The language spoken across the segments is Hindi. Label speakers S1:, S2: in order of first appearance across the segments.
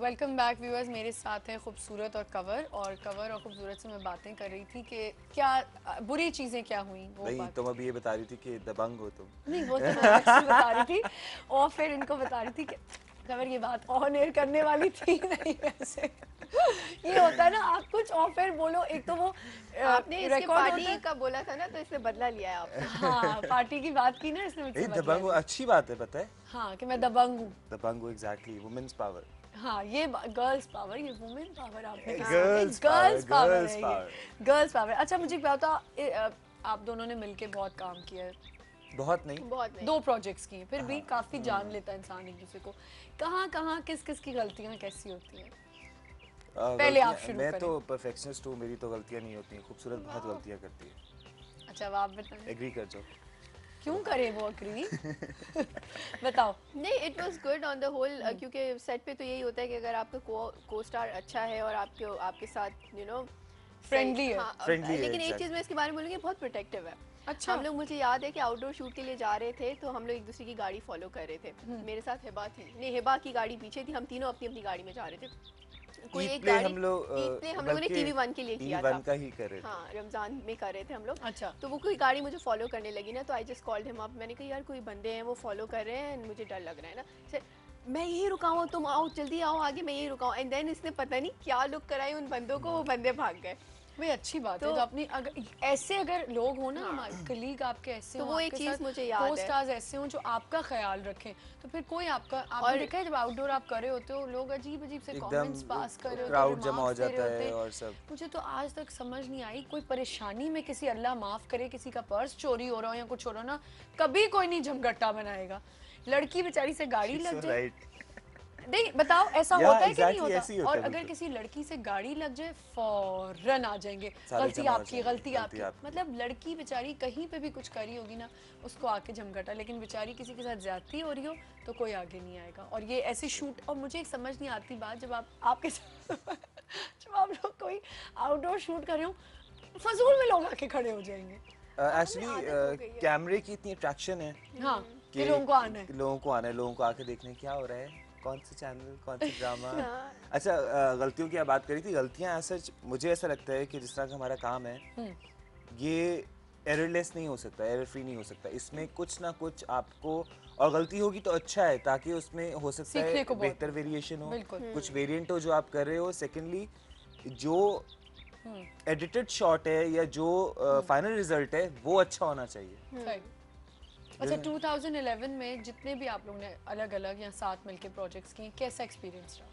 S1: Welcome back viewers. मेरे साथ हैं खूबसूरत और कवर और खूबसूरत से मैं बातें कर रही थी कि क्या बुरी चीज़ें क्या हुई वो
S2: नहीं,
S1: बात।
S2: तुम अभी ये बता रही थी कि दबंग हो तुम।
S1: नहीं, वो तो मैं एक्चुअली बता रही थी और फिर इनको बता रही थी कि कवर ये बात ऑन एयर करने वाली थी नहीं वैसे। ये होता है ना, आप कुछ और फिर बोलो, एक तो वो
S3: आपने इसके
S1: रिकॉर्ड होता
S3: पार्टी
S1: है।
S3: का बोला था ना, तो इसने बदला लिया है आपसे।
S1: हाँ, पार्टी की बात की ना, इसने मुझसे
S2: नहीं,
S1: बदला
S2: दबंग
S1: लिया।
S2: अच्छी बात है, पता है।
S1: हाँ, कि मैं दबंग हूँ।
S2: दबंग हो, एग्जैक्टली, वुमेन्स पावर।
S1: हाँ, ये गर्ल्स पावर, ये वुमेन पावर आपने किसी ने
S2: girls power,
S1: girls power
S2: girls
S1: है ये।
S2: पावर।
S1: Girls power. अच्छा, मुझे एक बात बताओ, आप दोनों ने मिलके बहुत काम किया है,
S2: बहुत नहीं।
S3: बहुत नहीं।
S1: 2 प्रोजेक्ट्स किए, फिर भी
S2: हाँ।
S1: काफी जान लेता है इंसान एक दूसरे को। कहाँ कहाँ किस किस की गलतियाँ कैसी होती हैं? पहले आप शुरू
S2: मैं
S1: करें।
S2: तो परफेक्शनिस्ट हूँ, मेरी तो गलतियाँ नहीं होती हैं। खूबसूरत बहुत गलतियाँ करती है।
S1: अच्छा, अब आप बताएं।
S2: एग्री कर जाओ।
S1: क्यों करे वो अग्री? बताओ।
S3: नहीं, it was good on the whole, क्योंकि सेट पे तो यही होता है कि अगर आपका को स्टार अच्छा है और आपके आपके साथ
S1: Friendly है।
S3: हाँ,
S2: फ्रेंडली है,
S3: लेकिन एक
S2: exactly।
S3: चीज़ मैं इसके बारे में बोलूँगी, बहुत प्रोटेक्टिव है।
S1: अच्छा।
S3: हम लोग, मुझे याद है कि आउटडोर शूट के लिए जा रहे थे, तो हम लोग एक दूसरे की गाड़ी फॉलो कर रहे थे। मेरे साथ हिबा थी, नहीं हिबा की गाड़ी पीछे थी, हम तीनों अपनी अपनी गाड़ी में जा रहे थे। कोई
S2: ईद
S3: एक
S2: प्ले
S3: गाड़ी
S2: हम लोग
S3: ईद प्ले हम लोगों ने
S2: बल्कि
S3: TV1 के लिए किया
S2: TV1
S3: था।
S2: का ही कर रहे थे।
S3: हाँ, रमजान में कर रहे थे हम लोग।
S1: अच्छा।
S3: तो वो कोई गाड़ी मुझे फॉलो करने लगी ना, तो I just called him up. मैंने कहा यार कोई बंदे हैं वो फॉलो कर रहे हैं, मुझे डर लग रहा है ना। मैं यही रुका हूँ, तुम आओ जल्दी आओ आगे, मैं यही रुका हूँ। एंड देन इसने पता नहीं क्या लुक कराई उन बंदों को, वो बंदे भाग गए।
S1: भाई अच्छी बात है,
S3: तो
S1: तो अपनी अगर लोग हो ना,
S3: हाँ।
S1: हमारे कलीग आपके ऐसे
S3: तो
S1: हो,
S3: वो एक
S1: आपके
S3: चीज़
S1: साथ
S3: मुझे याद
S1: को
S3: है।
S1: स्टार्स ऐसे हो जो आपका ख्याल रखें, तो फिर कोई आपने
S3: और
S1: देखा है जब आउटडोर आप कर रहे होते हो, लोग अजीब अजीब से
S2: एकदम
S1: कमेंट्स पास कर रहे होते हैं,
S2: क्राउड जमा हो
S1: रिमार्क्स दे रहे
S2: जाता
S1: होते
S2: है
S1: हैं।
S2: और सब।
S1: मुझे तो आज तक समझ नहीं आई, कोई परेशानी में किसी, अल्लाह माफ करे, किसी का पर्स चोरी हो रहा हो या कुछ हो रहा हो ना, कभी कोई नहीं झमघट्टा बनाएगा। लड़की बेचारी से गाड़ी लग जाए,
S2: राइट।
S1: नहीं बताओ, ऐसा
S2: या
S1: होता है कि नहीं
S2: exactly
S1: होता?
S2: ऐसे ही होता
S1: और
S2: है,
S1: अगर
S2: बिल्कुल।
S1: किसी लड़की से गाड़ी लग जाए, फौरन आ जाएंगे,
S2: सारे
S1: गलती
S2: जमा हो
S1: आपकी,
S2: जाएंगे,
S1: गलती
S2: गलती
S1: आपकी।
S2: आपकी।
S1: मतलब लड़की बेचारी कहीं पे भी कुछ करी होगी ना, उसको आके झमघटा, लेकिन बेचारी किसी के साथ ज्यादती हो रही हो तो कोई आगे नहीं आएगा। और ये ऐसे शूट, और मुझे एक समझ नहीं आती बात, जब आपके साथ जब आप लोग कोई आउटडोर शूट कर रहे हो, फजूल में लोग आके खड़े हो जाएंगे।
S3: आदत हो
S2: एक्चुअली
S3: गई है।
S2: कैमरे की इतनी अट्रैक्शन है
S1: हाँ,
S2: कि
S1: कि लोगों को आना है।
S2: लोगों को आना है, लोगों को आके देखने क्या हो रहा है, कौन सा चैनल, कौन सा ड्रामा।
S3: हाँ।
S2: अच्छा, गलतियों की आप बात करी थी। गलतियां ऐसा, मुझे ऐसा लगता है कि जिस तरह का हमारा काम है, ये एररलेस नहीं हो सकता, एरर फ्री नहीं हो सकता। इसमें कुछ ना कुछ आपको, और गलती होगी तो अच्छा है, ताकि उसमें हो सकता
S1: सीखने
S2: है
S1: को बहुत
S2: बेहतर वेरिएशन हो,
S1: बिल्कुल।
S2: कुछ वेरिएंट हो जो आप कर रहे हो। सेकेंडली, जो एडिटेड शॉट है या जो फाइनल रिजल्ट है वो अच्छा होना चाहिए।
S1: सही। अच्छा, 2011 में जितने भी आप लोगों ने अलग अलग या साथ मिलके प्रोजेक्ट्स किए, कैसा एक्सपीरियंस रहा?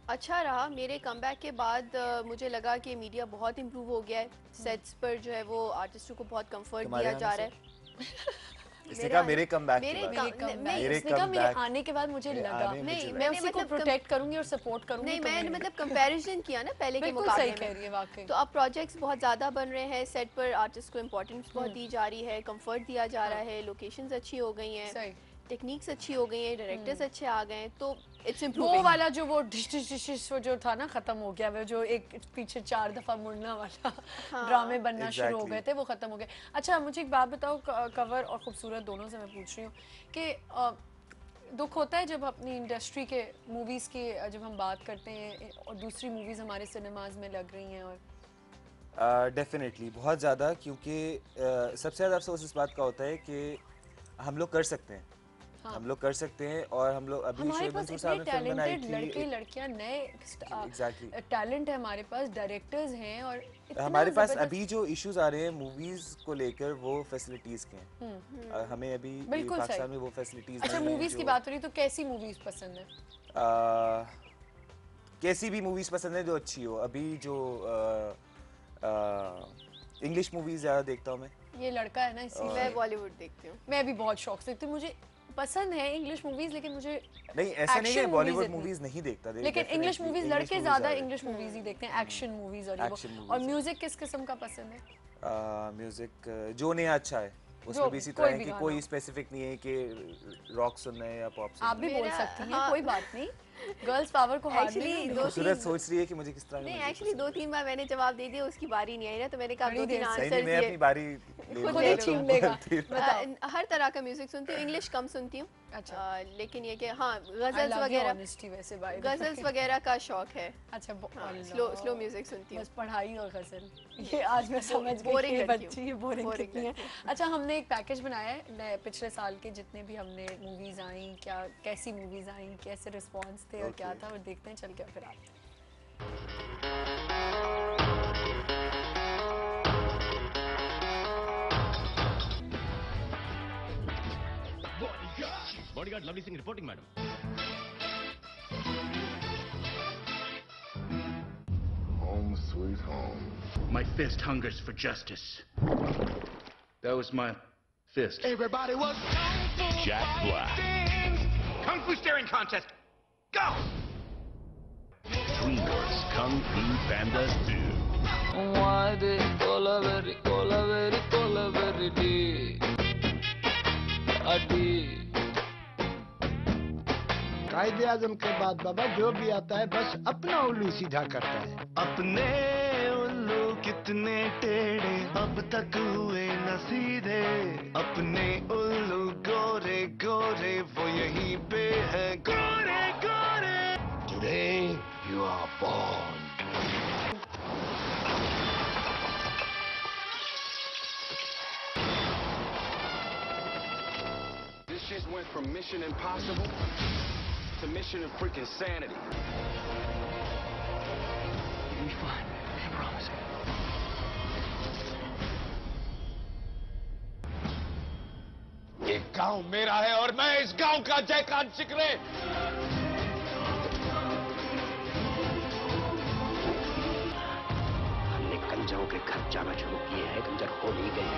S3: अच्छा रहा। मेरे कमबैक के बाद मुझे लगा कि मीडिया बहुत इम्प्रूव हो गया है। सेट्स पर जो है वो आर्टिस्टों को बहुत कंफर्ट
S2: तुम्हारे
S3: दिया जा
S2: आने
S3: रहा है।
S2: इसने कहा मेरे कमबैक के
S3: मेरे
S2: बाद।
S1: मेरे
S3: कम-
S1: कम
S3: नहीं,
S2: मेरे
S1: इसने कहा मेरे
S2: comeback-
S1: आने के बाद मुझे
S2: मेरे
S1: लगा,
S2: आने में
S3: नहीं,
S2: मुझे
S1: मैं
S3: मैंने
S1: उसी को
S3: मतलब
S1: प्रोटेक्ट करूंगी और सपोर्ट करूंगी।
S3: नहीं,
S1: तो
S3: मैंने
S1: मैं
S3: मतलब कंपैरिजन किया ना पहले के
S1: बिल्कुल
S3: मुकाबले
S1: सही
S3: में।
S1: कह रही है वाकई।
S3: तो अब प्रोजेक्ट्स बहुत ज़्यादा बन रहे हैं, सेट पर आर्टिस्ट को इम्पोर्टेंस बहुत दी जा रही है, कंफर्ट दिया जा रहा है, लोकेशंस अच्छी हो गई हैं,
S1: सही।
S3: टेक्निक्स अच्छी हो गई हैं, डायरेक्टर्स अच्छे आ गए हैं, तो इट्स
S1: वो
S3: इम्प्रूविंग।
S1: वाला जो वो डिश डिश डिश डिश वो जो था ना, खत्म हो गया। वो जो एक पीछे 4 दफा मुड़ना वाला ड्रामे बनना शुरू हो गए थे, वो खत्म हो गए। अच्छा, मुझे एक बात बताओ, कवर और खूबसूरत दोनों से मैं पूछ रही हूँ कि दुख होता है जब अपनी इंडस्ट्री के मूवीज़ की जब हम बात करते हैं और दूसरी मूवीज़ हमारे सिनेमाज में लग रही हैं, और
S2: डेफिनेटली बहुत ज़्यादा, क्योंकि सबसे ज़्यादा अफसोस इस बात का होता है कि हम लोग कर सकते हैं।
S1: हाँ।
S2: हम लोग कर सकते हैं, और हम लोग अभी
S1: हमारे
S2: शोएब
S1: पास
S2: मंसूर
S1: इतने
S2: साहब ने फिल्म बनाई
S1: टैलेंटेड लड़के
S2: थी।
S1: लड़कियां, नए
S2: एग्जैक्टली।
S1: टैलेंट है हमारे पास, डायरेक्टर्स हैं, और इतना
S2: हमारे पास
S1: जबरदस्त।
S2: अभी जो इश्यूज आ रहे हैं मूवीज को लेकर, वो फैसिलिटीज के हैं। हमें अभी
S1: बिल्कुल
S2: पाकिस्तान
S1: सही।
S2: में वो फैसिलिटीज
S1: अच्छा,
S2: नहीं
S1: मूवीज
S2: है
S1: की बात हो रही, तो कैसी मूवीज पसंद है?
S2: कैसी भी मूवीज पसंद है जो अच्छी हो। अभी जो इंग्लिश मूवीज ज़्यादा देखता हूँ मैं।
S1: ये लड़का है ना, इसीलिए
S3: मैं बॉलीवुड देखती हूँ।
S1: मैं भी बहुत शौक से देखती हूँ। मुझे पसंद है इंग्लिश मूवीज, लेकिन मुझे
S2: नहीं, ऐसा नहीं है
S1: action
S2: बॉलीवुड
S1: movies
S2: मूवीज नहीं देखता,
S1: लेकिन इंग्लिश मूवीज लड़के ज्यादा इंग्लिश मूवीज ही देखते हैं, एक्शन मूवीज और ये
S2: Action
S1: वो।
S2: movies
S1: और
S2: है।
S1: म्यूजिक किस किस्म का पसंद है?
S2: म्यूजिक जो नया अच्छा है,
S1: जो
S2: उसमें भी इसी
S1: कोई
S2: तरह है
S1: भी
S2: कि
S1: गाना
S2: कोई
S1: हो।
S2: स्पेसिफिक नहीं है कि रॉक सुनना है या पॉप सुनना
S1: आप भी
S2: है।
S1: बोल सकती हैं,
S3: हाँ।
S1: कोई बात नहीं, गर्ल्स पावर को हारने
S3: Actually,
S1: नहीं
S3: दो
S1: देना।
S2: खूबसूरत सोच रही है कि मुझे किस तरह का
S3: नहीं,
S2: music
S3: एक्चुअली
S2: पसंद है।
S3: 2-3 बार मैंने जवाब दे दिया, उसकी बारी नहीं आई ना, तो मैंने कहा
S1: बड़ी
S3: 2-3
S1: देर से।
S2: नहीं नहीं,
S3: आंसर
S2: मैं अपनी बारी
S1: खुद ही छीन लेगा।
S3: हर तरह का म्यूजिक सुनती हूँ, इंग्लिश कम सुनती हूँ।
S1: अच्छा।
S3: लेकिन ये कि हाँ गजल्स वगैरह,
S1: वैसे भाई
S3: गजल्स वगैरह का शौक है।
S1: अच्छा
S3: स्लो म्यूजिक सुनती हूँ।
S1: बस पढ़ाई और गजल, ये आज मैं समझ गई कि ये बच्ची ये बोरिंग कितनी है। अच्छा, हमने एक पैकेज बनाया है पिछले साल के जितने भी हमने मूवीज आई, क्या कैसी मूवीज आई, कैसे रिस्पॉन्स थे और क्या था, वो देखते हैं चल के फिर आते हैं।
S4: Bodyguard, lovely Singh reporting, madam.
S5: Home sweet home.
S4: My fist hungers for justice. That was my fist.
S5: Everybody was Kung Fu
S4: Jack Black. Kung Fu staring contest. Go! DreamWorks Kung Fu Panda 2.
S6: कायदे आजम के बाद बाबा जो भी आता है बस अपना उल्लू सीधा करता है।
S7: अपने उल्लू कितने टेढ़े अब तक हुए न सीधे, अपने उल्लू गोरे गोरे वो यहीं पे है गोरे गोरे।
S6: Today you are born.
S7: This just went from Mission Impossible to Mission of freaking Sanity. You'll be fine, I promise.
S6: ये गांव मेरा है और मैं इस गांव का जयकान चिकरे।
S7: हमने कंजरों के घर जाना शुरू किए हैं, कंजर हो नहीं गए।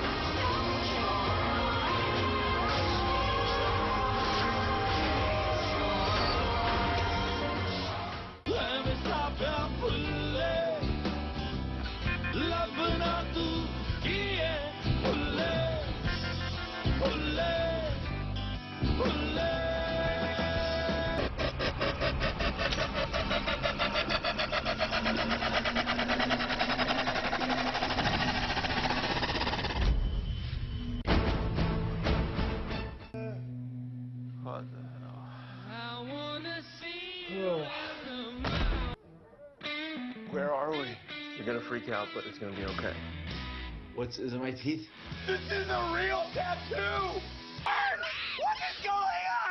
S5: Where are we?
S7: You're gonna freak out, but it's gonna be okay.
S5: Is it my teeth?
S7: This is a real tattoo! What is going on?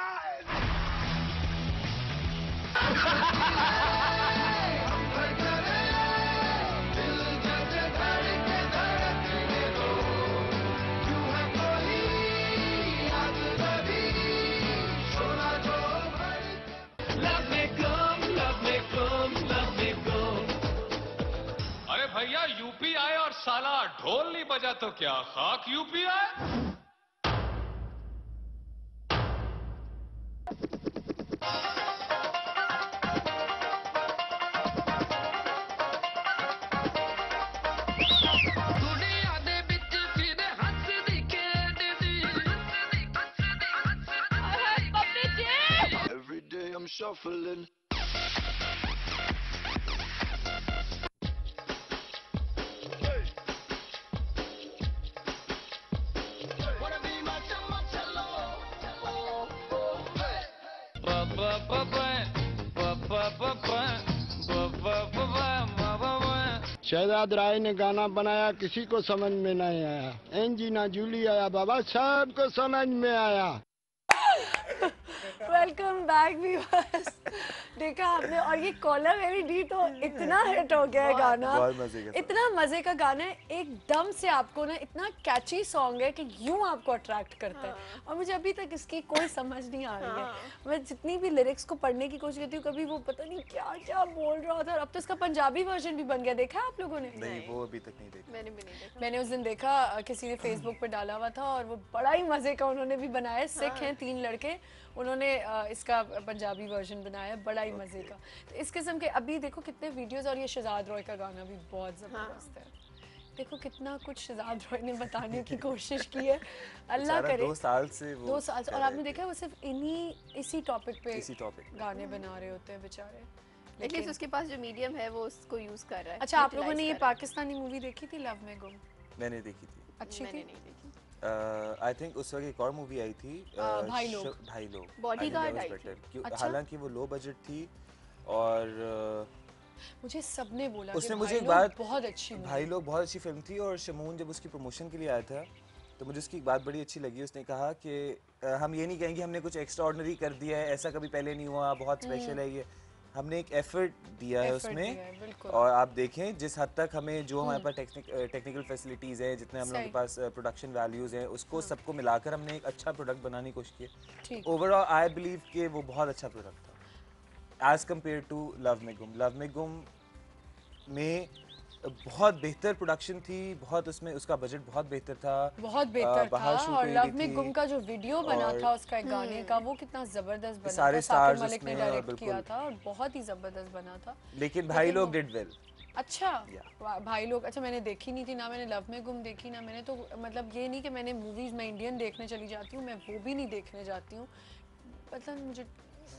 S8: अरे भैया यूपी आए और साला ढोल नहीं बजा तो क्या खाक यूपी आए।
S7: Every day I'm shuffling.
S6: Shahzad राय ने गाना बनाया, किसी को समझ में नहीं आया। एंजीना जूली आया बाबा, सबको समझ में आया।
S1: Welcome back viewers. देखा आपने, और ये कॉलर मेरी डी तो इतना हिट हो गया है गाना,
S2: बहुत मजे का,
S1: इतना मजे का गाना है, एकदम से आपको ना इतना कैची सॉन्ग है कि यूं आपको अट्रैक्ट करता है। और मुझे अभी तक इसकी कोई समझ नहीं आ रही है। मैं जितनी भी लिरिक्स को पढ़ने की कोशिश करती हूँ, कभी वो पता नहीं क्या क्या बोल रहा था। अब तो इसका पंजाबी वर्जन भी बन गया, देखा आप लोगों ने?
S2: नहीं, वो अभी तक नहीं देखा।
S3: मैंने भी नहीं देखा।
S1: मैंने उस दिन देखा, किसी ने फेसबुक पे डाला हुआ था और वो बड़ा ही मजे का उन्होंने भी बनाया। सिख हैं 3 लड़के, उन्होंने इसका पंजाबी वर्जन बनाया, बड़ा ही मजे का। तो इस किस्म के अभी देखो कितने वीडियोस, और ये शहजाद रॉय का गाना भी बहुत जबरदस्त है। देखो कितना कुछ शहजाद रॉय ने बताने की कोशिश की है। अल्लाह करे
S2: 2 साल से वो
S1: 2 साल से, और आपने देखा वो सिर्फ इसी टॉपिक पे गाने
S2: पे
S1: बना रहे होते हैं बेचारे।
S3: लेकिन उसके पास जो मीडियम है वो उसको यूज कर रहा है।
S1: अच्छा, आप लोगों ने ये पाकिस्तानी मूवी देखी थी लव में गुम?
S2: मैंने देखी थी।
S1: अच्छी थी?
S3: मैंने नहीं देखी।
S2: आई थिंक उस वक्त एक और मूवी आई थी
S1: भाई लोग।
S2: भाई लोग
S3: Bodyguard आई थी।
S1: अच्छा।
S2: हालांकि वो लो बजट थी और
S1: मुझे सबने बोला
S2: उसने
S1: कि
S2: मुझे
S1: भाई
S2: एक
S1: लोग
S2: बात
S1: बहुत अच्छी movie
S2: भाई लोग बहुत अच्छी फिल्म थी और शमून जब उसकी प्रमोशन के लिए आया था तो मुझे उसकी एक बात बड़ी अच्छी लगी। उसने कहा कि हम ये नहीं कहेंगे हमने कुछ एक्स्ट्रा ऑर्डिनरी कर दिया है, ऐसा कभी पहले नहीं हुआ, बहुत स्पेशल है ये। हमने एक एफर्ट दिया है
S1: Effort
S2: उसमें
S1: दिया है, बिल्कुल।
S2: और आप देखें जिस हद तक हमें जो हमारे पास टेक्निकल फैसिलिटीज़ हैं, जितने हम लोगों के
S1: सही।
S2: पास प्रोडक्शन वैल्यूज़ हैं, उसको सबको मिलाकर हमने एक अच्छा प्रोडक्ट बनाने की कोशिश की है।
S1: ठीक।
S2: ओवरऑल आई बिलीव कि वो बहुत अच्छा प्रोडक्ट था एज कम्पेयर टू लव में गुम। लव में गुम में बहुत बेहतर प्रोडक्शन थी, बहुत उसमें उसका बजट बहुत बेहतर था,
S1: बहुत बेहतर था।
S2: बाहर शूट
S1: और
S2: हुई
S1: लव
S2: हुई
S1: में
S2: थी।
S1: गुम का जो वीडियो बना
S2: और-
S1: था उसका एक गाने का, वो कितना जबरदस्त बना
S2: सारे
S1: था। साकिर
S2: stars
S1: मलिक ने
S2: उसमें और
S1: डायरेक्ट किया
S2: बिल्कुल।
S1: था और बहुत ही जबरदस्त बना था।
S2: लेकिन भाई
S1: लेकिन
S2: लोग
S1: वो-
S2: डिड वेल।
S1: अच्छा
S2: Yeah.
S1: भाई लोग, अच्छा मैंने देखी नहीं थी ना, मैंने लव में गुम देखी ना मैंने, तो मतलब ये नहीं कि मैंने मूवीज में इंडियन देखने चली जाती हूँ, मैं वो भी नहीं देखने जाती हूँ, मतलब मुझे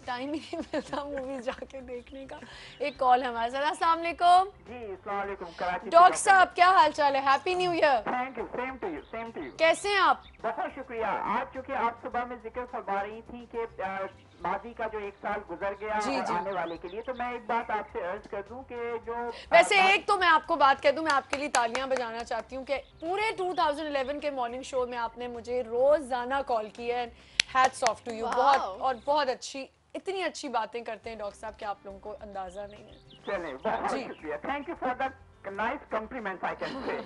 S1: टाइम ही नहीं मिलता मूवीज जाके देखने का। एक कॉल हमारे साथ। अस्सलाम वालेकुम
S9: जी, अस्सलाम वालेकुम। कराची से
S1: डॉक्टर साहब, क्या हाल चाल है? Happy new year.
S9: Thank you, same to you, same to you.
S1: कैसे हैं आप?
S9: बहुत शुक्रिया। आज चूंकि आप सुबह में जिक्र फरमा रही थी कि माजी का जो एक साल गुजर गया
S1: जी,
S9: और
S1: जी।
S9: आने वाले के लिए, तो मैं एक बात आपसे अर्ज कर दूं कि जो
S1: वैसे एक तो मैं आपको बात कह दूं, मैं आपके लिए तालियां बजाना चाहती हूँ कि पूरे 2011 के मॉर्निंग शो में आपने मुझे रोजाना कॉल किया है। Hats off to you.
S3: Wow.
S1: बहुत और बहुत अच्छी, इतनी अच्छी बातें करते हैं डॉक्टर साहब कि आप लोगों को अंदाजा नहीं है।
S9: चले, बहुत
S1: जी।
S9: शुक्रिया। Thank you for the nice compliments I can say.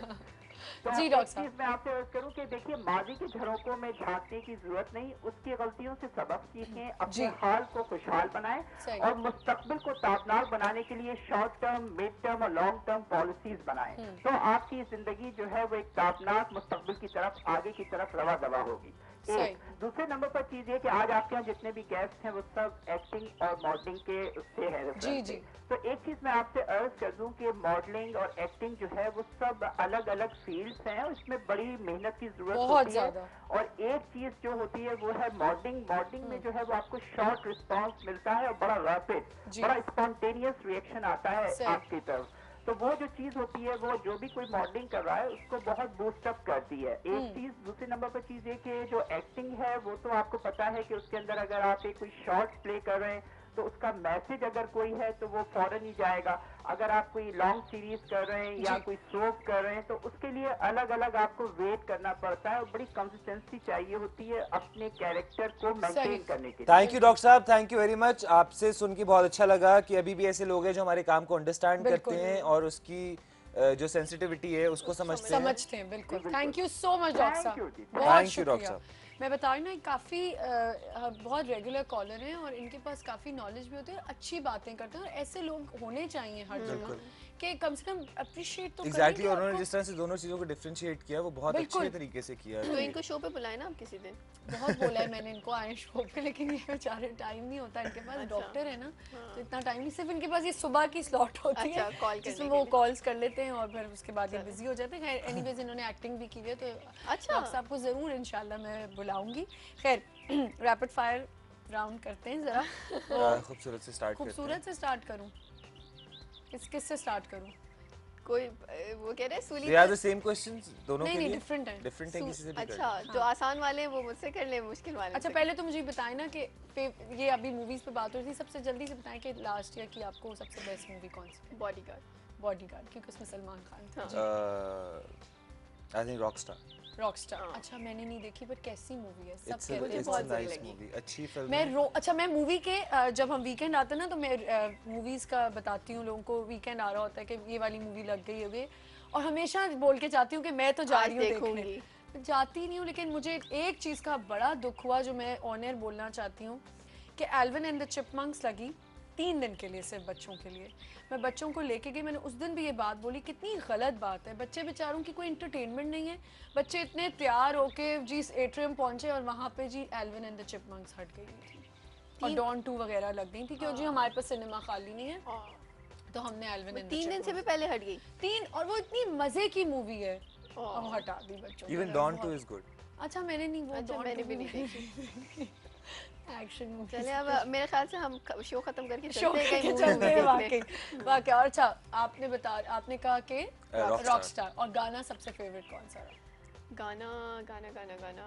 S1: जी, डॉक्टर साहब।
S9: मैं आपसे अर्ज करूं कि देखिए, माजी के झरोकों में झांकने की जरूरत नहीं, उसकी गलतियों से सबक सीखें, अपने
S1: जी।
S9: हाल को खुशहाल बनाएं
S1: सही।
S9: और मुस्तकबिल को ताबनाक बनाने के लिए शॉर्ट टर्म, मिड टर्म और लॉन्ग टर्म पॉलिसीज बनाएं। तो आपकी जिंदगी जो है वो एक ताबनाक मुस्तकबिल की तरफ, आगे की तरफ रवा दवा होगी।
S1: सही।
S9: एक दूसरे नंबर पर चीज ये कि आज आपके यहाँ जितने भी गेस्ट हैं वो सब एक्टिंग और मॉडलिंग के उससे है
S1: जी,
S9: reference
S1: जी।
S9: से। तो एक चीज मैं आपसे अर्ज कर दूं कि मॉडलिंग और एक्टिंग जो है वो सब अलग अलग फील्ड्स हैं, इसमें बड़ी मेहनत की जरूरत
S1: बहुत
S9: होती है।
S1: ज्यादा।
S9: और एक चीज जो होती है वो है मॉडलिंग। मॉडलिंग में जो है वो आपको शॉर्ट रिस्पांस मिलता है और बड़ा रैपिड,
S1: जी।
S9: बड़ा स्पॉन्टेनियस रिएक्शन आता है
S1: सही।
S9: आपकी तरफ। तो वो जो चीज होती है वो जो भी कोई मॉडलिंग कर रहा है उसको बहुत बूस्ट अप करती है। एक चीज। दूसरे नंबर पर चीज ये कि जो एक्टिंग है वो तो आपको पता है कि उसके अंदर अगर आप एक कोई शॉर्ट प्ले कर रहे हैं तो उसका मैसेज अगर कोई है तो वो फौरन ही जाएगा। अगर आप कोई लॉन्ग सीरीज कर रहे हैं या
S1: जी।
S9: कोई सोप कर रहे हैं तो उसके लिए अलग अलग आपको वेट करना पड़ता है और बड़ी कंसिस्टेंसी चाहिए होती है अपने कैरेक्टर को
S1: सही।
S9: मेंटेन करने के लिए।
S2: थैंक यू डॉक्टर साहब, थैंक यू वेरी मच। आपसे सुन के बहुत अच्छा लगा कि अभी भी ऐसे लोग हैं जो हमारे काम को अंडरस्टैंड
S1: बिल्कुल।
S2: करते हैं और उसकी जो सेंसिटिविटी है उसको समझते हैं।
S1: समझते हैं, बिल्कुल। Thank you so much doctor
S9: Thank you,
S1: साहब,
S9: जी।
S1: बहुत
S2: Thank you, डॉक्टर
S1: शुक्रिया। मैं बता रही ना, काफ़ी बहुत रेगुलर कॉलर हैं और इनके पास काफ़ी नॉलेज भी होती है और अच्छी बातें करते हैं और ऐसे लोग होने चाहिए हर जगह कि कम से कम अप्रिशिएट तो
S2: एग्जैक्टली
S1: करें
S2: और
S1: कि
S2: उन्होंने
S1: आपको-
S2: जिस तरह से दोनों चीजों को डिफरेंशिएट किया वो बहुत
S1: बिल्कुल।
S2: अच्छे तरीके से किया
S3: तो
S2: है।
S3: इनको शो पे बुलाए ना आप किसी दिन।
S1: बहुत बोला है मैंने इनको आए शो पे, लेकिन ये बेचारे टाइम नहीं होता इनके पास। डॉक्टर है ना, तो इतना टाइम नहीं। सिर्फ इनके पास ये सुबह की स्लॉट होती
S3: अच्छा,
S1: है
S3: call करने
S1: जिसमें
S3: के
S1: वो
S3: लिए।
S1: कॉल्स कर लेते हैं और फिर उसके बाद ये बिजी हो जाते हैं। खैर एनीवेज इन्होंने एक्टिंग भी की हुई है तो
S3: अच्छा।
S1: डॉक्टर साहब को ज़रूर इंशाल्लाह मैं बुलाऊंगी। खैर रैपिड फायर राउंड करते हैं ज़रा।
S2: खूबसूरत से स्टार्ट करते हैं।
S1: खूबसूरत से स्टार्ट करूं, किससे स्टार्ट करूं?
S3: कोई वो कह रहे हैं surely
S2: they are the same questions दोनों
S1: नहीं,
S2: के
S1: नहीं,
S2: लिए
S1: different है।
S2: डिफरेंट है, किसी से भी कर
S3: अच्छा, जो आसान वाले हैं वो मुझसे कर ले, मुश्किल वाले
S1: अच्छा पहले तो मुझे बताएं ना कि ये अभी मूवीज पे बात हो रही थी, सबसे जल्दी से बताएं कि लास्ट ईयर की आपको सबसे बेस्ट मूवी कौन सी? बॉडीगार्ड, क्योंकि उसमें सलमान खान था।
S2: I think Rockstar.
S1: रॉकस्टार, अच्छा मैंने नहीं देखी बट कैसी मूवी है? सब
S2: इट्स
S1: कहते हैं
S2: अ
S1: बहुत
S2: नाइस
S1: लगी।
S2: मूवी, अच्छी फिल्म
S1: मैं
S2: है।
S1: अच्छा मैं मूवी के जब हम वीकेंड आते हैं ना तो मैं मूवीज का बताती हूँ लोगों को। वीकेंड आ रहा होता है कि ये वाली मूवी लग गई है और हमेशा बोल के जाती हूँ कि मैं तो जा
S3: आज
S1: रही हूँ
S3: देखूंगी।
S1: देखने। जाती नहीं हूँ, लेकिन मुझे एक चीज़ का बड़ा दुख हुआ जो मैं ऑन एयर बोलना चाहती हूँ कि एल्विन एंड द चिपमंक्स लगी 3 दिन के लिए, सिर्फ बच्चों के लिए। मैं बच्चों को लेके गई, मैंने उस दिन भी ये बात बोली, कितनी गलत बात है। बच्चे बेचारों की कोई इंटरटेनमेंट नहीं है। बच्चे इतने तैयार होके जी एट्रियम पहुंचे और वहाँ पे जी एल्विन एंड द चिपमंक्स हट गई थी और डॉन 2 वगैरह लग गई थी क्यों जी हमारे पास सिनेमा खाली नहीं है, तो हमने एल्विन एंड
S3: 3 दिन से भी पहले हट गई।
S1: 3 और वो इतनी मजे की मूवी है और वो हटा दी बच्चों
S2: इवन डॉन 2 इज गुड।
S1: अच्छा मैंने नहीं वो
S3: अच्छा,
S1: Dawn
S3: मैंने
S1: 2
S3: भी नहीं देखी।
S1: Action movie.
S3: चले अब मेरे ख्याल से हम शो खत्म करके
S1: शो
S3: चलते हैं कहीं
S1: चलते हैं
S3: मूवी
S1: वाकई वाकई। और अच्छा आपने कहा कि
S2: Rockstar।
S1: रॉकस्टार और गाना सबसे फेवरेट कौन सा रहा?
S3: गाना गाना गाना गाना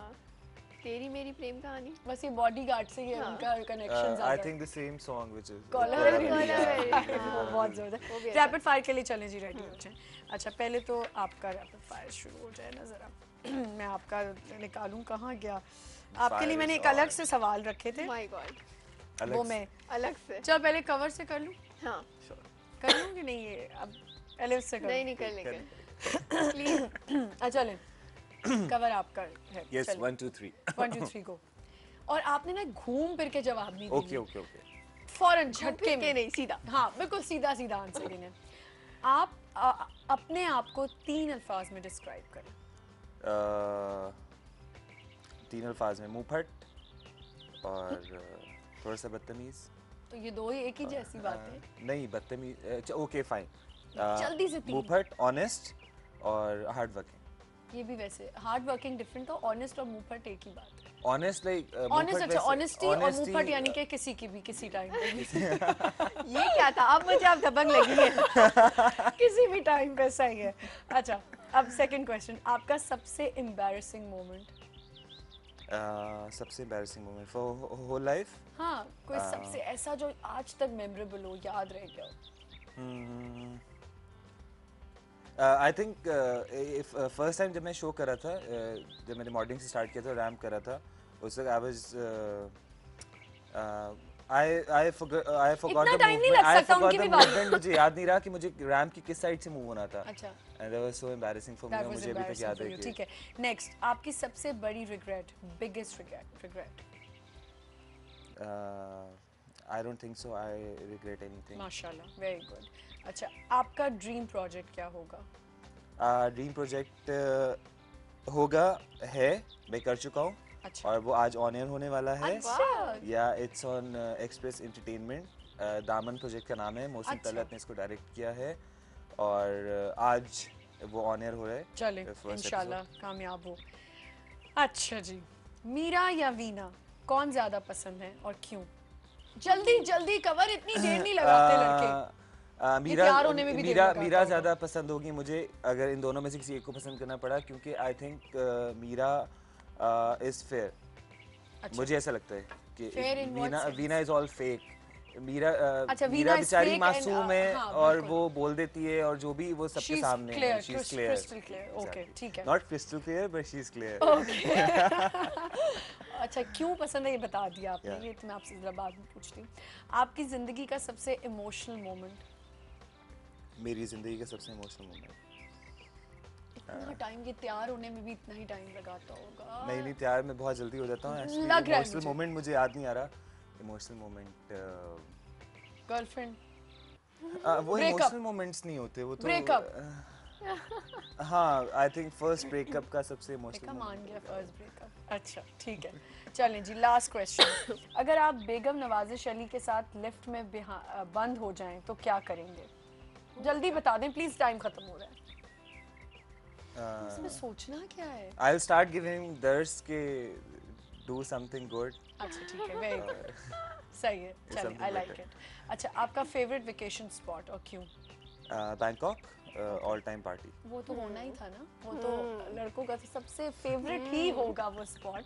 S3: तेरी मेरी प्रेम कहानी।
S1: बस ये बॉडीगार्ड से ही है उनका कनेक्शन
S2: I
S1: ज्यादा
S2: think the same song which is
S1: caller वो बहुत
S3: वो भी
S1: जबरदस्त।
S3: अच्छा।
S1: रैपिड फायर के लिए चलें जी, रेडी हो जाएं। अच्छा पहले तो आपका रैपिड फायर शुरू हो जाए ना जरा। मैं आपका निकालूं, कहाँ गया? आपके लिए मैंने एक अलग से सवाल रखे थे,
S3: माय गॉड,
S1: वो मैं
S3: अलग से।
S1: चल पहले कवर से कर लूं।
S3: हाँ
S1: कर लूं कि नहीं? ये अब पहले उससे कर
S3: नहीं नहीं कर लेंगे प्लीज।
S1: अच्छा ले कवर आपका है।
S2: Yes, 1 2 3
S1: 1 2 3 गो। और आपने ना घूम फिर के जवाब नहीं
S2: Okay,
S1: दिया,
S2: okay, okay.
S1: फौरन झटके
S3: के
S1: में।
S3: नहीं सीधा।
S1: हाँ बिल्कुल सीधा सीधा आंसर देना। आप अपने आप को 3 अल्फाज में डिस्क्राइब करें।
S2: 3 अल्फाज में मुंहफट और थोड़ा सा बदतमीज।
S1: तो ये दो ही एक ही जैसी बात है।
S2: नहीं बदतमीज, ओके फाइन।
S1: जल्दी से 3।
S2: मुंहफट, ऑनेस्ट और हार्ड वर्किंग।
S1: ये भी वैसे हार्ड वर्किंग डिफरेंट था, ऑनेस्ट और मुंहफट एक ही बात है।
S2: ऑनेस्ट लाइक
S1: ऑनेस्ट, अच्छा ऑनेस्टी और मुंहफट यानी कि किसी की भी किसी टाइम पे
S3: ये क्या था? अब मुझे आप दबंग लगी है।
S1: किसी भी टाइम पे सही है। अच्छा अब सेकंड क्वेश्चन, आपका सबसे एम्बैरेसिंग मोमेंट।
S2: सबसे embarrassing moment for whole life?
S1: हाँ कोई सबसे ऐसा जो आज तक मेमोरेबल हो, याद रह गया हो।
S2: आई थिंक फर्स्ट टाइम जब मैं शो कर रहा था, जब मैंने मॉडलिंग से स्टार्ट किया था, रैम्प कर रहा था, उस वक्त I forgot
S1: इतना
S2: the
S1: time नहीं
S2: movement.
S1: लग
S2: I
S1: सकता,
S2: forgot
S1: उनकी
S2: the
S1: भी बारी।
S2: movement, मुझे याद नहीं रहा कि मुझे रैम्प की किस साइड से मूव होना था।
S1: अच्छा
S2: And that was so embarrassing for me.
S1: that was
S2: मुझे अभी तक
S1: embarrassing
S2: याद
S1: for
S2: है
S1: you।
S2: कि
S1: ठीक है नेक्स्ट, आपकी सबसे बड़ी regret, biggest regret.
S2: I don't think so. I regret anything.
S1: माशाल्लाह वेरी गुड। अच्छा आपका ड्रीम प्रोजेक्ट क्या होगा?
S2: ड्रीम प्रोजेक्ट होगा, है, मैं कर चुका हूँ
S1: अच्छा
S2: और वो आज ऑन एयर होने वाला है।
S1: अच्छा
S2: या इट्स ऑन एक्सप्रेस एंटरटेनमेंट। दामन प्रोजेक्ट का नाम है, मोहसिन
S1: अच्छा।
S2: तलत ने इसको डायरेक्ट किया है और आज वो ऑन एयर हो रहा है।
S1: चले
S2: first
S1: इंशाल्लाह कामयाब हो। अच्छा जी, मीरा या वीना कौन ज्यादा पसंद है और क्यों? जल्दी जल्दी कवर, इतनी देर नहीं लगाते लड़के।
S2: मीरा
S1: तैयार होने में भी देर
S2: मीरा
S1: लगाता
S2: मीरा
S1: होगा।
S2: ज़्यादा पसंद होगी मुझे, अगर इन दोनों में से किसी एक को पसंद करना पड़ा, क्योंकि I think Meera is fair.
S1: अच्छा।
S2: मुझे ऐसा लगता है कि
S1: Fair in what
S2: Veena
S1: sense?
S2: Veena is all fake. Meera
S1: अच्छा,
S2: मीरा
S1: वीना is
S2: बेचारी
S1: fake and,
S2: मासूम है
S1: हाँ,
S2: और
S1: बिल्कुल।
S2: वो बोल देती है और जो भी वो सबके
S1: She's
S2: सामने
S1: clear,
S2: है, she is clear,
S1: crystal clear, okay, ठीक है।
S2: Not crystal clear but she is clear.
S1: अच्छा क्यों पसंद है ये बता दिया आपने,
S2: Yeah.
S1: ये तो मैं आपसे जरा बाद में पूछती हूँ। आपकी जिंदगी का सबसे इमोशनल मोमेंट।
S2: मेरी जिंदगी का सबसे इमोशनल मोमेंट।
S1: इतना टाइम, ये तैयार होने में भी इतना ही टाइम लगाता होगा।
S2: नहीं तैयार मैं बहुत जल्दी हो जाता हूँ।
S1: लग रहा है
S2: इमोशनल
S1: मुझे।
S2: मोमेंट मुझे याद नहीं आ रहा। इमोशनल मोमेंट
S1: गर्लफ्रेंड,
S2: वो
S1: Breakup.
S2: इमोशनल मोमेंट्स नहीं होते, वो तो
S1: Breakup.
S2: हाँ आई थिंक फर्स्ट ब्रेकअप का सबसे
S1: देखा
S2: इमोशनल
S1: मान गया फर्स्ट ब्रेकअप। अच्छा ठीक है चलें जी, लास्ट क्वेश्चन। अगर आप बेगम नवाजिश अली के साथ लिफ्ट में बंद हो जाएं तो क्या करेंगे? जल्दी बता दें प्लीज, टाइम खत्म हो रहा है। इसमें सोचना क्या है?
S2: आई विल स्टार्ट गिविंग दर्स के डू समथिंग गुड।
S1: अच्छा ठीक है, वेरी गुड, सही है, चलें,
S2: something
S1: I like
S2: better.
S1: It. अच्छा आपका फेवरेट वेकेशन स्पॉट और क्यों?
S2: Bangkok all time party.
S1: वो तो होना ही था ना, वो तो लड़कों का तो सबसे फेवरेट ही होगा वो स्पॉट,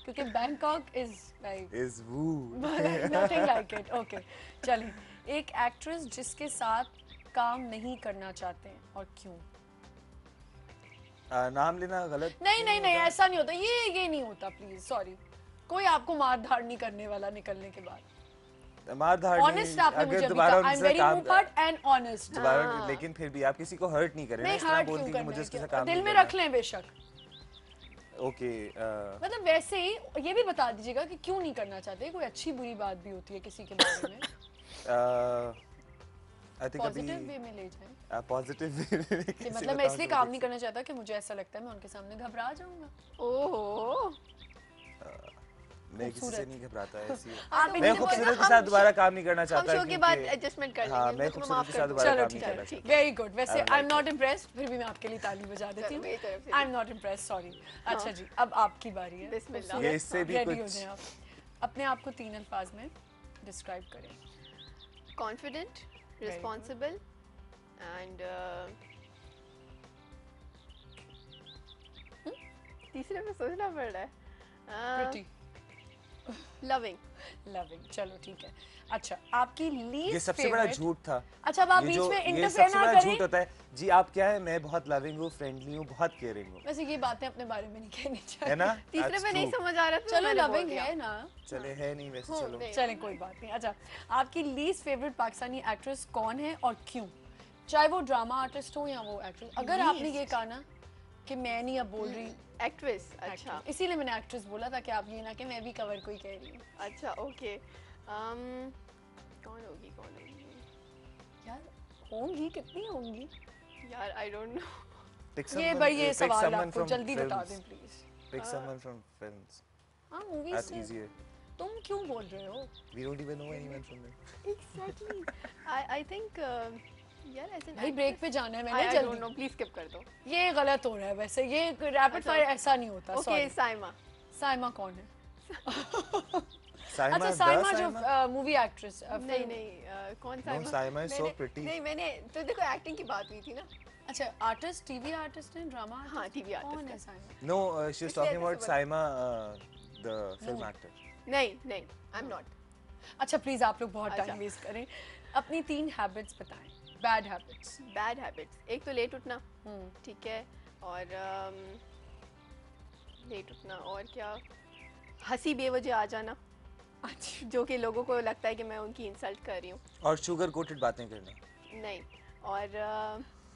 S1: क्योंकि Bangkok is like
S2: is wow.
S1: Nothing like it. Okay चलिए, एक एक्ट्रेस जिसके साथ काम नहीं करना चाहते हैं और क्यों?
S2: नाम लेना गलत
S1: नहीं नहीं नहीं, ऐसा नहीं होता, ये नहीं होता प्लीज, सॉरी। कोई आपको मार धाड़ नहीं करने वाला निकलने के बाद।
S2: मार धाड़
S1: ऑनेस्ट आपने मुझे अभी कहा, आई एम वेरी मुंहफट एंड ऑनेस्ट।
S2: दोबारा, लेकिन फिर भी आप किसी को हर्ट नहीं करें ना,
S1: नहीं
S2: इस तरह
S1: हर्ट
S2: बोल
S1: क्यों
S2: के कि मुझे उसके साथ
S1: करना है,
S2: काम
S1: दिल
S2: नहीं
S1: में
S2: करना।
S1: रख लें बेशक।
S2: ओके
S1: मतलब वैसे ही ये भी बता दीजिएगा कि क्यों नहीं करना चाहते, कोई अच्छी बुरी बात भी होती है किसी के बारे में।
S2: आई थिंक अभी
S1: पॉजिटिव वे में ले जाएं
S2: पॉजिटिव
S1: कि मतलब मैं इसलिए काम नहीं करना चाहता कि मुझे ऐसा लगता है मैं उनके सामने घबरा जाऊंगा।
S3: ओहो,
S2: मैं किसी से नहीं घबराता है ऐसी।
S1: आप
S2: मैं
S1: इतने
S2: खूबसूरत के साथ दोबारा काम नहीं करना
S3: हम
S2: चाहता
S3: शो के बाद एडजस्टमेंट कर
S2: हाँ,
S3: लेंगे।
S2: मैं
S3: तो
S2: खूबसूरत
S3: माफ
S2: के
S3: कर
S2: साथ
S3: दो।
S2: दोबारा
S1: चलो
S2: काम
S1: ठीक
S2: नहीं
S1: है,
S2: करना चाहता।
S1: Very good. वैसे
S2: I
S1: I am
S2: like
S1: not impressed, फिर भी मैं आपके लिए ताली बजा देती हूँ।
S3: मेरी तरफ से।
S1: I am not impressed, sorry. अच्छा जी, अब आपकी बारी है।
S3: बिस्मिल्लाह।
S2: ये इससे भी
S1: रेडी हो
S2: कुछ
S1: जाएं आप, अपने आप को 3 अल्फाज में डिस्क्राइब करें।
S3: कॉन्फिडेंट, रिस्पॉन्सिबल एंड तीसरे पे सोचना पड़ रहा है।
S1: Pretty,
S3: loving.
S1: चलो ठीक है। अच्छा, आपकी
S2: ये
S1: लीस्ट
S2: सबसे बड़ा झूठ था।
S1: अच्छा, अब आप
S2: ये
S1: बीच
S2: जो-
S1: में
S2: ये
S1: इंटरफेयर
S2: सबसे
S1: ना
S2: बड़ा झूठ
S1: करें।
S2: होता है जी। आप क्या है, मैं बहुत लविंग हूँ, फ्रेंडली हूँ, बहुत केयरिंग हूँ,
S1: वैसे ये बातें अपने बारे में नहीं कहनी
S2: है
S1: चाहिए।
S2: ना?
S3: तीसरे
S2: That's
S3: पे नहीं
S2: true.
S3: समझ आ रहा था,
S1: चलो
S3: मैंने बोल
S1: लविंग
S3: दिया।
S1: है ना।
S2: चले है नहीं वैसे, चलो
S3: नहीं।
S1: चलें, कोई बात नहीं। अच्छा, आपकी लीस्ट फेवरेट पाकिस्तानी एक्ट्रेस कौन है और क्यों? चाहे वो ड्रामा आर्टिस्ट हो या वो एक्ट्रेस। अगर आपने ये कहा ना कि मैं नहीं अब बोल रही
S3: एक्ट्रेस, अच्छा
S1: actress, इसीलिए मैंने एक्ट्रेस बोला था कि आप ये ना कि मैं भी कवर को ही कह रही हूँ।
S3: अच्छा, ओके। कौन होगी
S1: यार होंगी, कितनी होंगी?
S3: यार, आई डोंट नो।
S2: Pick
S1: ये
S2: someone-
S1: भाई ये
S2: pick
S1: सवाल
S2: someone
S1: आपको
S2: from
S1: जल्दी बता
S2: films.
S1: दें please.
S2: Pick someone from films.
S1: हाँ,
S2: That's
S1: मूवीज
S2: easier.
S1: तुम क्यों बोल रहे हो?
S2: We don't even know anyone from them.
S3: Exactly. I think यार ऐसे
S1: भाई ब्रेक पे जाना है
S3: आई
S1: मैंने,
S3: डोंट
S1: जल्दी।
S3: नो, प्लीज स्किप कर दो।
S1: ये गलत हो रहा है वैसे, ये रैपिड फायर ऐसा नहीं होता।
S3: Okay,
S1: sorry.
S3: साइमा।
S1: साइमा कौन है?
S2: Saima,
S1: अच्छा,
S2: the
S1: साइमा जो
S2: Saima?
S1: Movie actress.
S3: नहीं, कौन
S2: No,
S3: Saima?
S2: Saima is so pretty.
S3: नहीं, मैंने तो देखो एक्टिंग की बात हुई थी ना।
S1: अच्छा, आर्टिस्ट, टीवी आर्टिस्ट है, ड्रामा आर्टिस्ट?
S3: हाँ, TV
S1: कौन
S3: artist
S1: है
S3: है।
S1: साइमा?
S2: No, she's
S3: इसलिए
S2: talking about
S3: ऐसे
S2: Saima, the film actor.
S3: नहीं, आई एम नॉट।
S1: अच्छा प्लीज, आप लोग बहुत
S3: अच्छा।
S1: टाइम वेस्ट करें। अपनी 3 हैबिट्स बताएं, बैड हैबिट्स।
S3: बैड हैबिट्स, एक तो लेट उठना, ठीक है, और लेट उठना, और क्या, हंसी बेवजह आ जाना,
S1: अच्छा,
S3: जो कि लोगों को लगता है कि मैं उनकी इंसल्ट कर रही हूँ।
S2: और शुगर कोटेड बातें करना।
S3: नहीं, और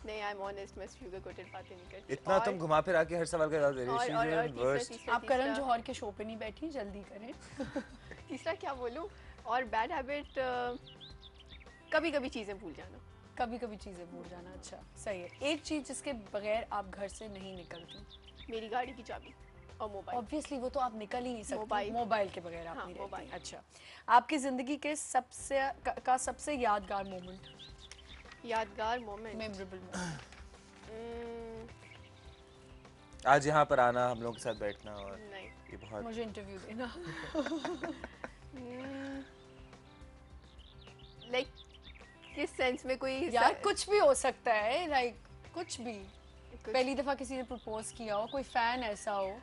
S3: नहीं, आई एम ऑनेस्ट, मैं शुगर कोटेड बातें नहीं करती।
S2: इतना
S3: और,
S2: तुम घुमा फिरा के हर सवाल का जवाब दे रही हो।
S3: और
S2: She's even
S3: तीसरा,
S2: worst.
S3: तीसरा,
S1: आप करण
S3: तीसरा-
S1: जौहर के शो पे नहीं बैठी, जल्दी करें।
S3: तीसरा क्या बोलूँ? और बैड हैबिट, कभी कभी चीज़ें भूल जाना।
S1: कभी कभी चीजें भूल जाना। अच्छा, सही है। एक चीज जिसके बगैर आप घर से नहीं निकलती।
S3: मेरी गाड़ी की चाबी और मोबाइल।
S1: ऑब्वियसली वो तो आप निकल ही नहीं सकती,
S3: मोबाइल।
S1: मोबाइल के बगैर आप
S3: हाँ,
S1: नहीं रहती।
S3: मोबाइल।
S1: अच्छा, आपकी जिंदगी के सबसे यादगार मोमेंट,
S3: यादगार मोमेंट,
S1: मेमोरेबल मोमेंट।
S2: आज यहाँ पर आना, हम लोगों के साथ बैठना, और
S3: नहीं,
S2: ये बहुत
S1: मुझे इंटरव्यू देना।
S3: लाइक किस सेंस में? कोई
S1: यार कुछ भी हो सकता है, लाइक कुछ भी।
S3: कुछ-
S1: पहली दफा किसी ने प्रपोज किया हो, कोई फैन ऐसा हो।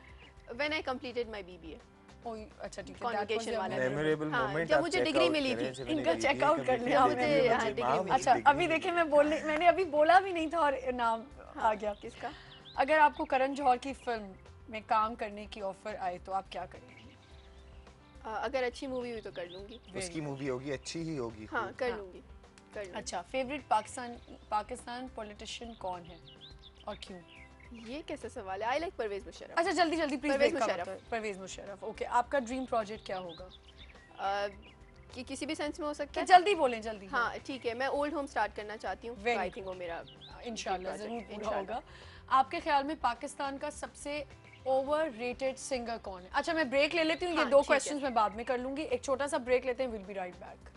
S3: When I completed my BBA,
S1: कोई अच्छा ठीक है,
S3: Convocation वाला
S2: मेमोरेबल
S3: हाँ,
S2: मोमेंट।
S3: जब मुझे डिग्री मिली थी,
S1: इनका checkout कर लिया
S3: मैंने। हाँ, डिग्री मिली।
S1: अच्छा, अभी देखिए मैंने अभी बोला भी नहीं था और नाम आ गया।
S3: किसका?
S1: अगर आपको करण जौहर की फिल्म में काम करने की ऑफर आए तो आप क्या करेंगे?
S3: अगर अच्छी मूवी हुई तो कर लूंगी।
S2: उसकी मूवी होगी, अच्छी ही होगी।
S3: हाँ, कर
S1: हाँ।
S3: लूंगी, कर लूंगी।
S1: अच्छा, फेवरेट पाकिस्तान पॉलिटिशियन कौन है और क्यों?
S3: ये कैसा सवाल है? I like Parvez Musharraf.
S1: अच्छा, जल्दी जल्दी प्लीज।
S3: परवेज मुशर्रफ।
S1: परवेज मुशर्रफ, ओके। आपका ड्रीम प्रोजेक्ट क्या होगा?
S3: कि किसी भी सेंस में हो सकता है।
S1: जल्दी बोलें, जल्दी।
S3: हाँ, ठीक है, मैं ओल्ड होम स्टार्ट करना चाहती हूँ।
S1: Very
S3: आई थिंक वो मेरा
S1: इंशाल्लाह
S3: project,
S1: जरूर पूरा
S3: इंशाल्लाह।
S1: होगा। आपके ख्याल में पाकिस्तान का सबसे ओवररेटेड सिंगर कौन है? अच्छा, मैं ब्रेक ले लेती हूँ, ये
S3: हाँ,
S1: 2
S3: ठीक है।
S1: क्वेश्चंस मैं बाद में कर लूंगी। एक छोटा सा ब्रेक लेते हैं, विल बी राइट बैक।